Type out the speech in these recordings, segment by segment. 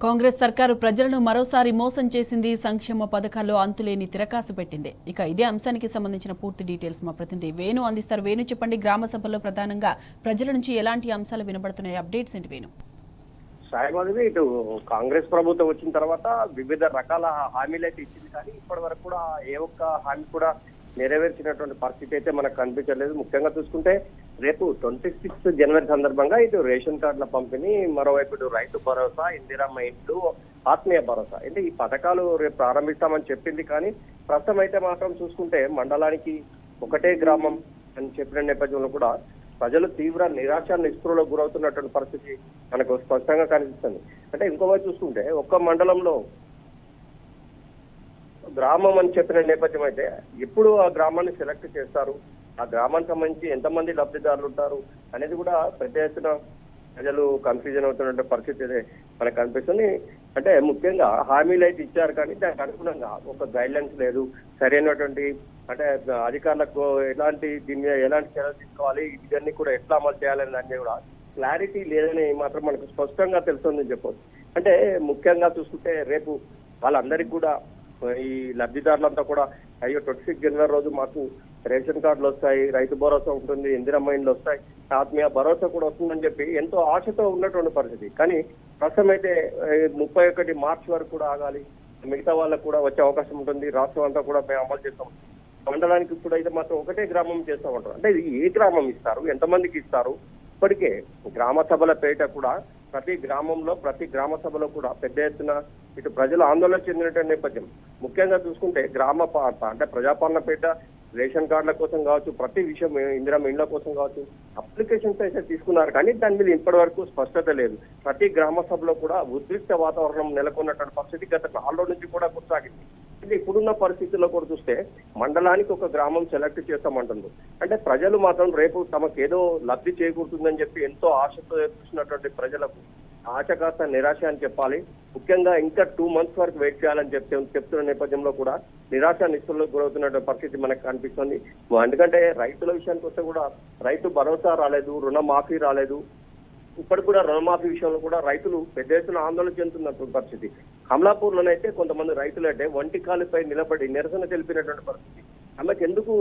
కాంగ్రెస్ సర్కారు ప్రజలను మరోసారి మోసం చేసింది, సంక్షేమ పథకాల్లో అంతులేని తిరకాసు పెట్టింది. ఇక ఇదే అంశానికి సంబంధించిన పూర్తి డీటెయిల్స్ మా ప్రతినిధి వేణు అందిస్తారు. వేణు, చెప్పండి, గ్రామ సభల్లో ప్రధానంగా ప్రజల నుంచి ఎలాంటి అంశాలు వినబడుతున్నాయి? అప్డేట్స్ ఏంటి వేణు? సాయమాధవి, ఇటు కాంగ్రెస్ ప్రభుత్వం వచ్చిన తర్వాత వివిధ రకాల హామీలు అయితే ఇచ్చింది, కానీ ఇప్పటి వరకు కూడా ఏ ఒక్క హామీ కూడా నెరవేర్చినటువంటి పరిస్థితి అయితే మనకు కనిపించలేదు. ముఖ్యంగా చూసుకుంటే రేపు 26 జనవరి సందర్భంగా ఇటు రేషన్ కార్డుల పంపిణీ, మరోవైపు ఇటు రైతు భరోసా, ఇందిరమ్మ ఇండ్లు, ఆత్మీయ భరోసా, అంటే ఈ పథకాలు రేపు ప్రారంభిస్తామని చెప్పింది. కానీ ప్రస్తుతం అయితే మాత్రం చూసుకుంటే మండలానికి ఒకటే గ్రామం అని చెప్పిన నేపథ్యంలో కూడా ప్రజలు తీవ్ర నిరాశ నిస్పృహలకు గురవుతున్నటువంటి పరిస్థితి మనకు స్పష్టంగా కనిపిస్తుంది. అంటే ఇంకోవైపు చూసుకుంటే ఒక్క మండలంలో గ్రామం అని చెప్పిన నేపథ్యం అయితే ఎప్పుడు ఆ గ్రామాన్ని సెలెక్ట్ చేస్తారు, ఆ గ్రామానికి సంబంధించి ఎంతమంది లబ్ధిదారులు ఉంటారు అనేది కూడా పెద్ద ఎత్తున ప్రజలు కన్ఫ్యూజన్ అవుతున్న పరిస్థితి అయితే మనకు కనిపిస్తుంది. అంటే ముఖ్యంగా హామీలు అయితే ఇచ్చారు, కానీ దానికి అనుగుణంగా ఒక గైడ్ లైన్స్ లేదు, సరైనటువంటి అంటే అధికారులకు దీని మీద ఎలాంటి చర్యలు తీసుకోవాలి, ఇవన్నీ కూడా ఎట్లా అమలు చేయాలని దాన్ని కూడా క్లారిటీ లేదని మాత్రం మనకు స్పష్టంగా తెలుస్తుందని చెప్పవచ్చు. అంటే ముఖ్యంగా చూసుకుంటే రేపు వాళ్ళందరికీ కూడా ఈ లబ్ధిదారులంతా కూడా అయ్యో 26 జనవరి రోజు మాకు రేషన్ కార్డులు వస్తాయి, రైతు భరోసా ఉంటుంది, ఇందిరమ్మ ఇండ్లు వస్తాయి, ఆత్మీయ భరోసా కూడా వస్తుందని చెప్పి ఎంతో ఆశతో ఉన్నటువంటి పరిస్థితి. కానీ ప్రస్తుతం అయితే 31 మార్చి వరకు కూడా ఆగాలి, మిగతా వాళ్ళకు కూడా వచ్చే అవకాశం ఉంటుంది, రాష్ట్రం అంతా కూడా మేము అమలు చేస్తాం, మండలానికి కూడా అయితే మాత్రం ఒకటే గ్రామం చేస్తామంటారు. అంటే ఇది ఏ గ్రామం ఇస్తారు, ఎంతమందికి ఇస్తారు? ఇప్పటికే గ్రామ సభల పేట కూడా ప్రతి గ్రామంలో ప్రతి గ్రామ సభలో కూడా పెద్ద ఎత్తున ఇటు ప్రజలు ఆందోళన చెందిన నేపథ్యం. ముఖ్యంగా చూసుకుంటే అంటే ప్రజాపాలన పేట రేషన్ కార్డుల కోసం కావచ్చు, ప్రతి విషయం ఇందిరమ్మ ఇండ్ల కోసం కావచ్చు అప్లికేషన్స్ అయితే తీసుకున్నారు, కానీ దాని మీద ఇప్పటి వరకు స్పష్టత లేదు. ప్రతి గ్రామ సభలో కూడా ఉద్రిక్త వాతావరణం నెలకొన్నటువంటి పరిస్థితి గత 4 రోజుల నుంచి కూడా కొనసాగింది. అంటే ఇప్పుడున్న పరిస్థితుల్లో కూడా చూస్తే మండలానికి ఒక గ్రామం సెలెక్ట్ చేస్తామంటుంది. అంటే ప్రజలు మాత్రం రేపు తమకు ఏదో లబ్ధి చేకూరుతుందని చెప్పి ఎంతో ఆశతో చూసినటువంటి ప్రజలకు ఆశ కాస్త నిరాశ అని చెప్పాలి. ముఖ్యంగా ఇంకా 2 months వరకు వెయిట్ చేయాలని చెప్తున్న నేపథ్యంలో కూడా నిరాశ నిస్పృహలకు గురవుతున్న పరిస్థితి మనకు కనిపిస్తుంది. ఎందుకంటే రైతుల విషయానికి వస్తే కూడా రైతు భరోసా రాలేదు, రుణమాఫీ రాలేదు. ఇప్పటికి కూడా రుణమాఫీ విషయంలో కూడా రైతులు పెద్ద ఎత్తున ఆందోళన చెందుతున్నటువంటి పరిస్థితి. కమలాపూర్లోనైతే కొంతమంది రైతులు అంటే వంటి కాలుపై నిలబడి నిరసన తెలిపినటువంటి పరిస్థితి. ఆమెకు ఎందుకు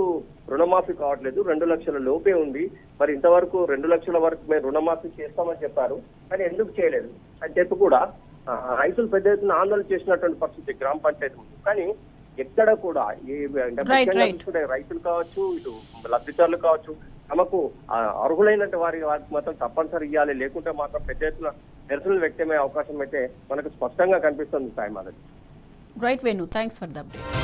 రుణమాఫీ కావట్లేదు, 2 లక్షల లోపే ఉంది, మరి ఇంతవరకు 2 లక్షల వరకు మేము రుణమాఫీ చేస్తామని చెప్పారు, కానీ ఎందుకు చేయలేదు అని చెప్పి కూడా రైతులు పెద్ద ఎత్తున ఆందోళన చేసినటువంటి పరిస్థితి గ్రామ పంచాయతీ ముందు. కానీ ఎక్కడ కూడా రైతులు కావచ్చు, ఇటు లబ్ధిదారులు కావచ్చు, తమకు అర్హులైనటువంటి వారికి మాత్రం తప్పనిసరి ఇవ్వాలి, లేకుంటే మాత్రం పెద్ద ఎత్తున నిరసనలు వ్యక్తమయ్యే అవకాశం అయితే మనకు స్పష్టంగా కనిపిస్తుంది. Saimadhavi. Right Venu, thanks for the update.